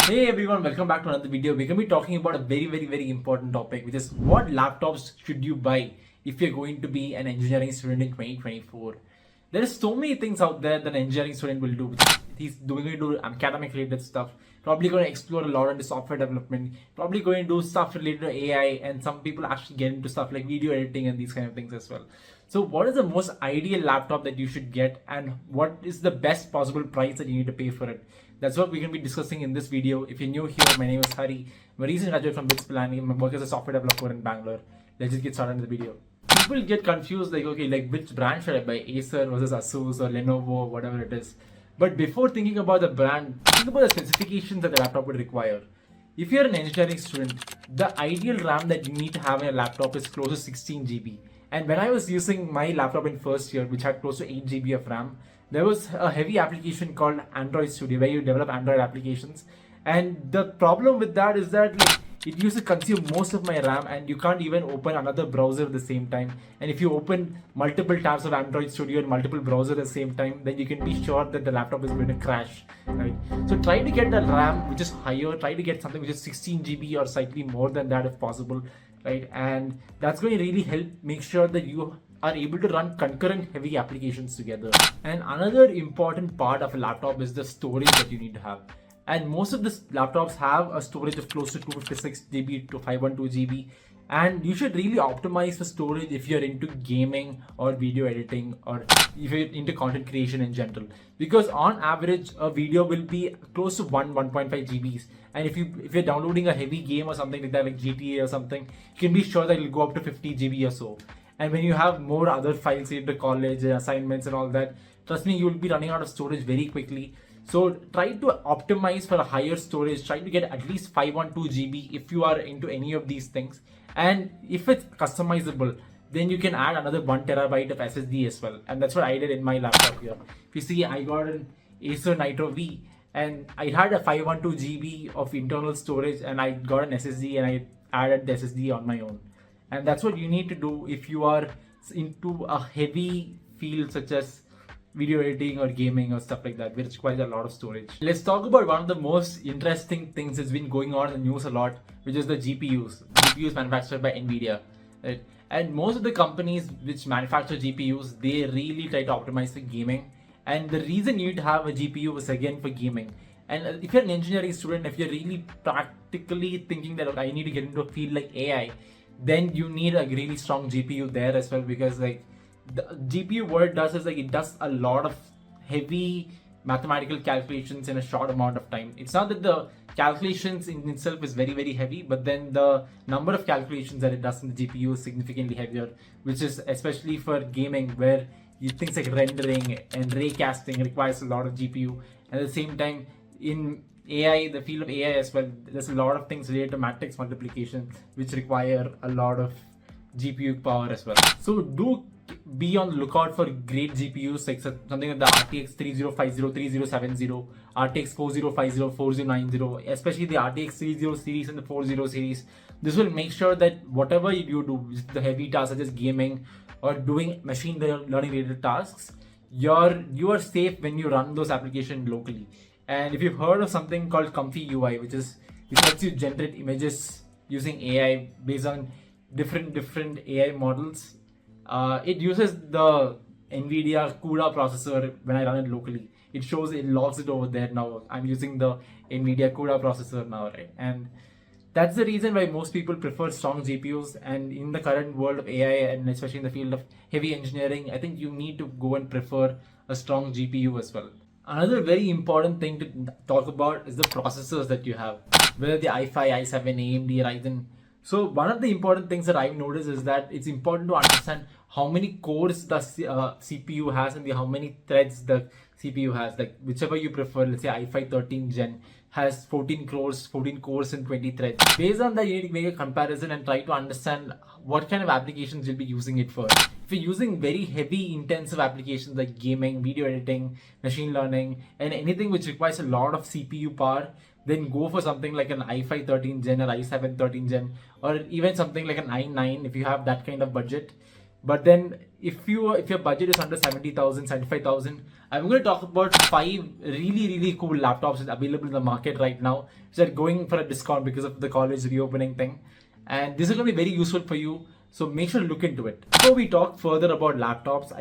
Hey everyone, welcome back to another video. We're going to be talking about a very important topic, which is what laptops should you buy if you're going to be an engineering student in 2024. There are so many things out there that an engineering student will do. He's going to do academic related stuff, probably going to explore a lot into software development, probably going to do stuff related to AI, and some people actually get into stuff like video editing and these kind of things as well. So what is the most ideal laptop that you should get, and what is the best possible price that you need to pay for it? That's what we're going to be discussing in this video. If you're new here, my name is Hari. I'm a recent graduate from 𝗵𝗵𝗏𝗧. I work as a software developer in Bangalore. Let's just get started in the video. People get confused like, okay, like which brand should I buy? Acer versus Asus or Lenovo or whatever it is. But before thinking about the brand, think about the specifications that the laptop would require. If you're an engineering student, the ideal RAM that you need to have in a laptop is close to 16 GB. And when I was using my laptop in first year, which had close to 8 GB of RAM, there was a heavy application called Android Studio where you develop Android applications. And the problem with that is that it used to consume most of my RAM, and you can't even open another browser at the same time. And if you open multiple tabs of Android Studio and multiple browsers at the same time, then you can be sure that the laptop is going to crash, right? So try to get the RAM which is higher, try to get something which is 16 GB or slightly more than that if possible, right? And that's going to really help make sure that you are able to run concurrent heavy applications together. And another important part of a laptop is the storage that you need to have. And most of the laptops have a storage of close to 256 GB to 512 GB. And you should really optimize for storage if you're into gaming or video editing, or if you're into content creation in general. Because on average, a video will be close to 1.5 GBs. And if you're downloading a heavy game or something like that, like GTA or something, you can be sure that it'll go up to 50 GB or so. And when you have more other files into college and assignments and all that, trust me, you will be running out of storage very quickly. So try to optimize for a higher storage. Try to get at least 512 GB if you are into any of these things. And if it's customizable, then you can add another 1 TB of SSD as well. And that's what I did in my laptop here. If you see, I got an Acer Nitro V, and I had a 512 GB of internal storage, and I got an SSD and I added the SSD on my own. And that's what you need to do if you are into a heavy field such as video editing or gaming or stuff like that, which requires a lot of storage. Let's talk about one of the most interesting things that's been going on in the news a lot, which is the GPUs. GPUs manufactured by NVIDIA, right? And most of the companies which manufacture GPUs, they really try to optimize for gaming. And the reason you need to have a GPU is again for gaming. And if you're an engineering student, if you're really practically thinking that I need to get into a field like AI, then you need a really strong GPU there as well, because like the GPU, what it does is like it does a lot of heavy mathematical calculations in a short amount of time. It's not that the calculations in itself is very heavy, but then the number of calculations that it does in the GPU is significantly heavier, which is especially for gaming, where things like rendering and raycasting requires a lot of GPU. And at the same time, in AI, the field of AI as well, there's a lot of things related to matrix multiplication which require a lot of GPU power as well. So do be on the lookout for great GPUs like something like the RTX 3050, 3070, RTX 4050, 4090, especially the RTX 30 series and the 40 series. This will make sure that whatever you do, the heavy tasks such as gaming or doing machine learning related tasks, you are safe when you run those applications locally. And if you've heard of something called Comfy UI, which lets you generate images using AI based on different AI models, it uses the NVIDIA CUDA processor. When I run it locally, it logs it over there. Now I'm using the NVIDIA CUDA processor now, right? And that's the reason why most people prefer strong GPUs. And in the current world of AI, and especially in the field of heavy engineering, I think you need to go and prefer a strong GPU as well. Another very important thing to talk about is the processors that you have, whether the i5, i7, AMD, Ryzen. So one of the important things that I've noticed is that it's important to understand how many cores the CPU has and how many threads the CPU has. Like whichever you prefer, let's say i5 13th gen has 14 cores and 20 threads. Based on that, you need to make a comparison and try to understand what kind of applications you'll be using it for. If you're using very heavy intensive applications like gaming, video editing, machine learning, and anything which requires a lot of CPU power, then go for something like an i5 13th gen or i7 13th gen, or even something like an i9 if you have that kind of budget. But then if your budget is under 70,000, 75,000, I'm going to talk about 5 really cool laptops available in the market right now, which are going for a discount because of the college reopening thing. And this is going to be very useful for you. So make sure to look into it. Before we talk further about laptops,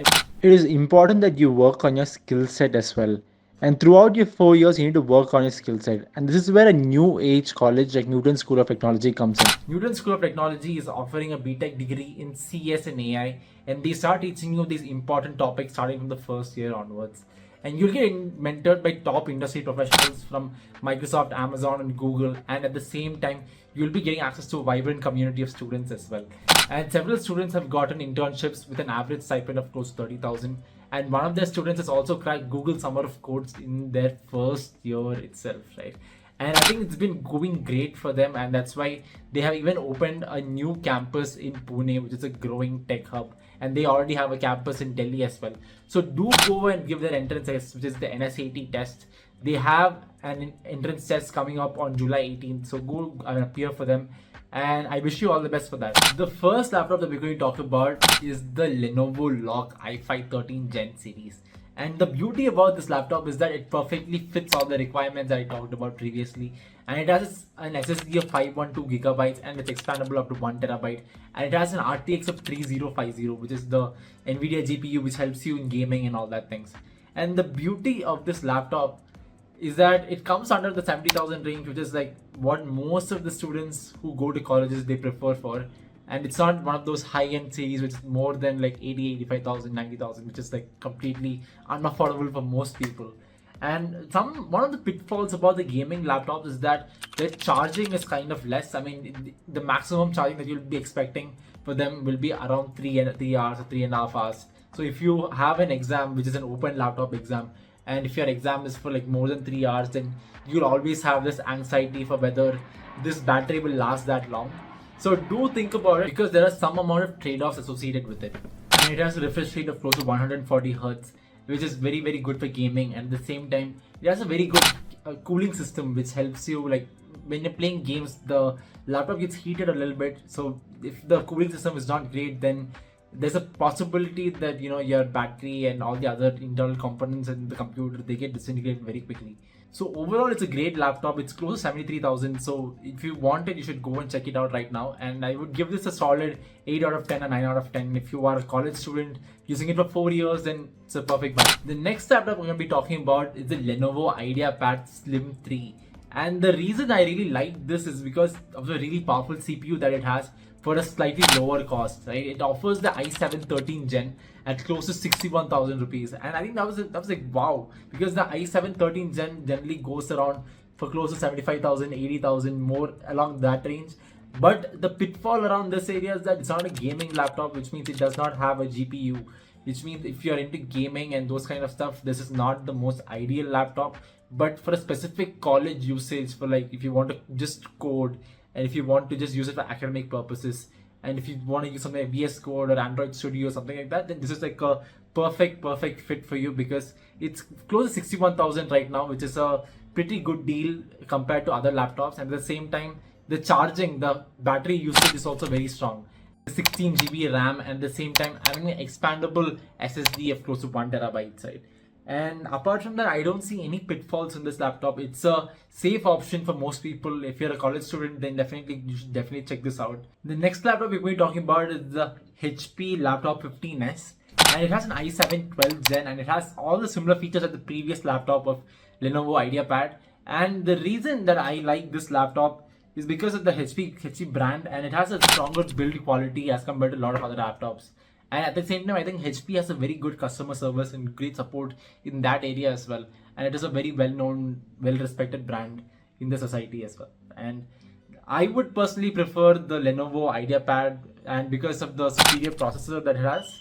it is important that you work on your skill set as well. And throughout your 4 years, you need to work on your skill set. And this is where a new age college like Newton School of Technology comes in. Newton School of Technology is offering a BTech degree in CS and AI, and they start teaching you these important topics starting from the first year onwards. And you'll get mentored by top industry professionals from Microsoft, Amazon, and Google. And at the same time, you'll be getting access to a vibrant community of students as well. And several students have gotten internships with an average stipend of close to 30,000. And one of their students has also cracked Google Summer of Codes in their first year itself, right? And I think it's been going great for them, and that's why they have even opened a new campus in Pune, which is a growing tech hub, and they already have a campus in Delhi as well. So do go and give their entrance test, which is the NSAT test. They have an entrance test coming up on July 18th, so go and appear for them. And I wish you all the best for that. The first laptop that we're going to talk about is the Lenovo Lock i5 13th Gen series. And the beauty about this laptop is that it perfectly fits all the requirements that I talked about previously. And it has an SSD of 512 GB and it's expandable up to 1 TB. And it has an RTX of 3050, which is the NVIDIA GPU, which helps you in gaming and all that things. And the beauty of this laptop is that it comes under the 70,000 range, which is like what most of the students who go to colleges they prefer for. And it's not one of those high-end series which is more than like 80, 85,000, 90,000, which is like completely unaffordable for most people. And one of the pitfalls about the gaming laptops is that the charging is kind of less. I mean, the maximum charging that you'll be expecting for them will be around 3 hours or 3.5 hours. So if you have an exam, which is an open laptop exam, and if your exam is for like more than 3 hours, then you'll always have this anxiety for whether this battery will last that long. So do think about it, because there are some amount of trade-offs associated with it. And it has a refresh rate of close to 140 Hz, which is very good for gaming. And at the same time, it has a very good cooling system, which helps you, like when you're playing games, the laptop gets heated a little bit. So if the cooling system is not great, then there's a possibility that your battery and all the other internal components in the computer, they get disintegrated very quickly. So overall, it's a great laptop. It's close to 73,000. So if you want it, you should go and check it out right now. And I would give this a solid 8 out of 10 or 9 out of 10. If you are a college student using it for 4 years, then it's a perfect buy. The next laptop we're going to be talking about is the Lenovo Ideapad Slim 3. And the reason I really like this is because of the really powerful CPU that it has for a slightly lower cost, right? It offers the i7 13th Gen at close to 61,000 rupees. And I think that was like wow, because the i7 13th Gen generally goes around for close to 75,000, 80,000, more along that range. But the pitfall around this area is that it's not a gaming laptop, which means it does not have a GPU, which means if you're into gaming and those kind of stuff, this is not the most ideal laptop. But for a specific college usage, for like if you want to just code, and if you want to just use it for academic purposes, and if you want to use something like VS Code or Android Studio or something like that, then this is like a perfect fit for you, because it's close to 61,000 right now, which is a pretty good deal compared to other laptops. And at the same time, the charging, the battery usage is also very strong. 16 GB RAM, and at the same time having an expandable SSD of close to 1 TB, right? And apart from that, I don't see any pitfalls in this laptop. It's a safe option for most people. If you're a college student, then you should definitely check this out. The next laptop we're going to be talking about is the HP Laptop 15S. And it has an i7 12th Gen, and it has all the similar features as the previous laptop of Lenovo Ideapad. And the reason that I like this laptop is because of the HP brand, and it has a stronger build quality as compared to a lot of other laptops. And at the same time, I think HP has a very good customer service and great support in that area as well. And it is a very well-known, well-respected brand in the society as well. And I would personally prefer the Lenovo Ideapad, and because of the superior processor that it has.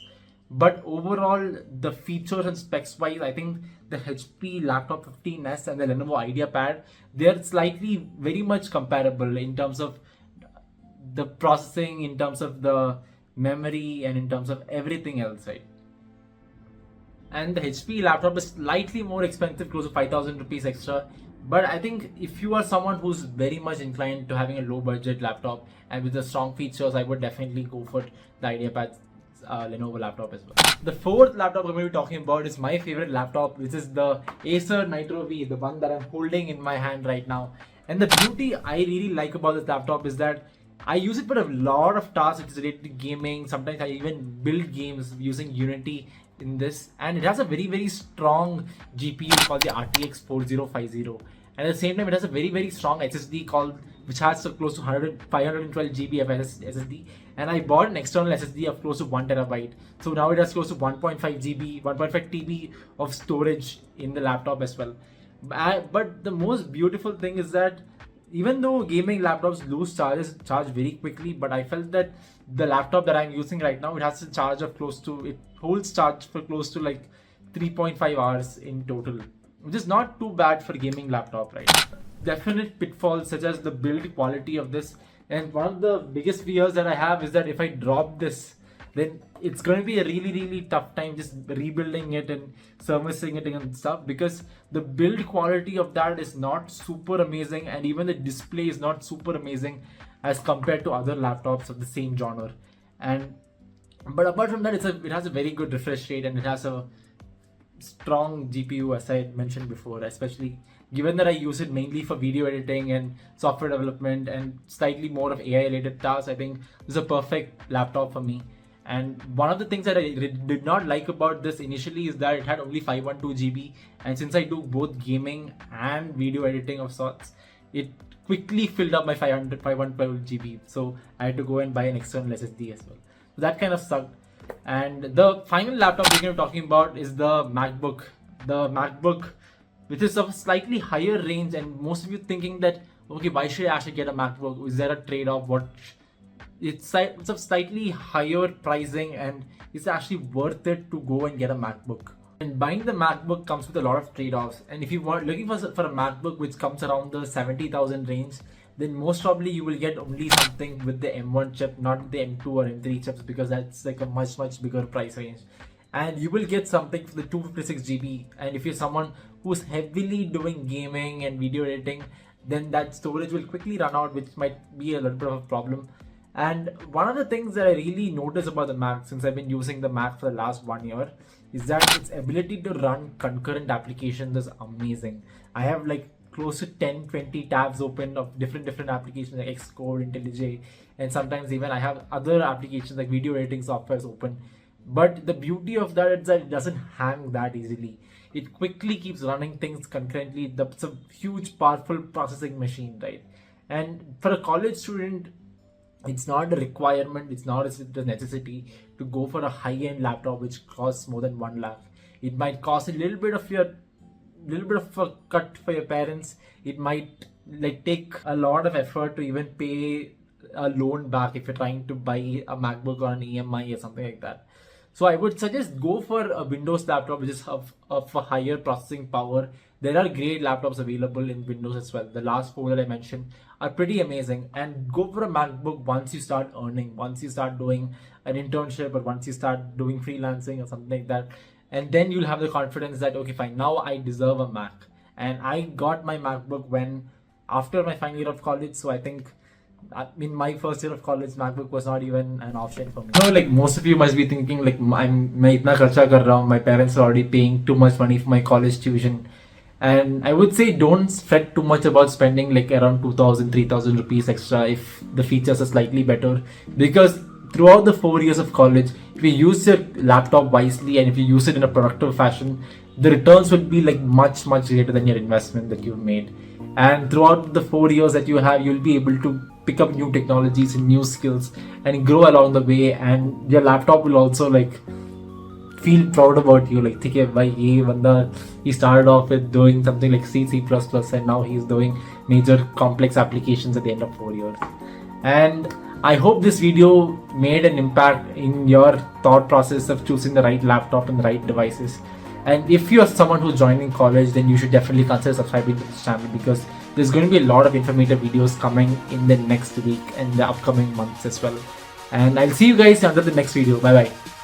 But overall, the features and specs wise, I think the HP Laptop 15S and the Lenovo Ideapad, they're slightly very much comparable in terms of the processing, in terms of the memory, and in terms of everything else, right? And the HP laptop is slightly more expensive, close to 5,000 rupees extra. But I think if you are someone who's very much inclined to having a low budget laptop and with the strong features, I would definitely go for the Ideapad Lenovo laptop as well. The fourth laptop I'm going to be talking about is my favorite laptop, which is the Acer Nitro V, the one that I'm holding in my hand right now. And the beauty I really like about this laptop is that I use it for a lot of tasks. It's related to gaming. Sometimes I even build games using Unity in this, and it has a very strong GPU called the RTX 4050, and at the same time it has a very strong SSD which has close to 512 GB of SSD, and I bought an external SSD of close to 1 terabyte. So now it has close to 1.5 GB, 1.5 TB of storage in the laptop as well. But the most beautiful thing is that even though gaming laptops lose charge very quickly, but I felt that the laptop that I'm using right now, it has a charge of it holds charge for close to like 3.5 hours in total, which is not too bad for a gaming laptop, right? Definite pitfalls such as the build quality of this, and one of the biggest fears that I have is that if I drop this, then it's going to be a really tough time just rebuilding it and servicing it and stuff, because the build quality of that is not super amazing, and even the display is not super amazing as compared to other laptops of the same genre. But apart from that, it has a very good refresh rate, and it has a strong GPU, as I mentioned before, especially given that I use it mainly for video editing and software development and slightly more of AI related tasks. I think this is a perfect laptop for me. And one of the things that I did not like about this initially is that it had only 512 GB, and since I do both gaming and video editing of sorts, it quickly filled up my 512 GB, so I had to go and buy an external SSD as well. So that kind of sucked. And the final laptop we're going to be talking about is the MacBook, which is of a slightly higher range, and most of you thinking that, okay, why should I actually get a MacBook? Is there a trade-off? It's of slightly higher pricing, and it's actually worth it to go and get a MacBook. And buying the MacBook comes with a lot of trade-offs, and if you are looking for a MacBook which comes around the 70,000 range, then most probably you will get only something with the M1 chip, not the M2 or M3 chips, because that's like a much bigger price range. And you will get something for the 256 GB, and if you're someone who's heavily doing gaming and video editing, then that storage will quickly run out, which might be a little bit of a problem. And one of the things that I really notice about the Mac, since I've been using the Mac for the last 1 year, is that its ability to run concurrent applications is amazing. I have like close to 10-20 tabs open of different applications like Xcode, IntelliJ, and sometimes even I have other applications like video editing softwares open. But the beauty of that is that it doesn't hang that easily. It quickly keeps running things concurrently. That's a huge, powerful processing machine, right? And for a college student, it's not a requirement, it's not a necessity to go for a high-end laptop which costs more than 1 lakh. It might cost a little bit of a cut for your parents. It might like take a lot of effort to even pay a loan back if you're trying to buy a MacBook on an EMI or something like that. So I would suggest go for a Windows laptop which is of a higher processing power. There are great laptops available in Windows as well. The last 4 that I mentioned are pretty amazing. And go for a MacBook once you start earning, once you start doing an internship, or once you start doing freelancing or something like that. And then you'll have the confidence that, okay, fine, now I deserve a Mac. And I got my MacBook after my final year of college. So I think in my first year of college, MacBook was not even an option for me. So like most of you must be thinking like, मैं इतना खर्चा कर रहा हूँ, my parents are already paying too much money for my college tuition. And I would say don't fret too much about spending like around 2,000-3,000 rupees extra if the features are slightly better, because throughout the 4 years of college, if you use your laptop wisely and if you use it in a productive fashion, the returns will be like much greater than your investment that you've made. And throughout the 4 years that you have, you'll be able to pick up new technologies and new skills and grow along the way, and your laptop will also like feel proud about you, like ठीक है भाई ये बंदा, he started off with doing something like C++ and now he's doing major complex applications at the end of 4 years. And I hope this video made an impact in your thought process of choosing the right laptop and the right devices. And if you are someone who's joining college, then you should definitely consider subscribing to this channel, because there's going to be a lot of informative videos coming in the next week and the upcoming months as well. And I'll see you guys under the next video. Bye bye.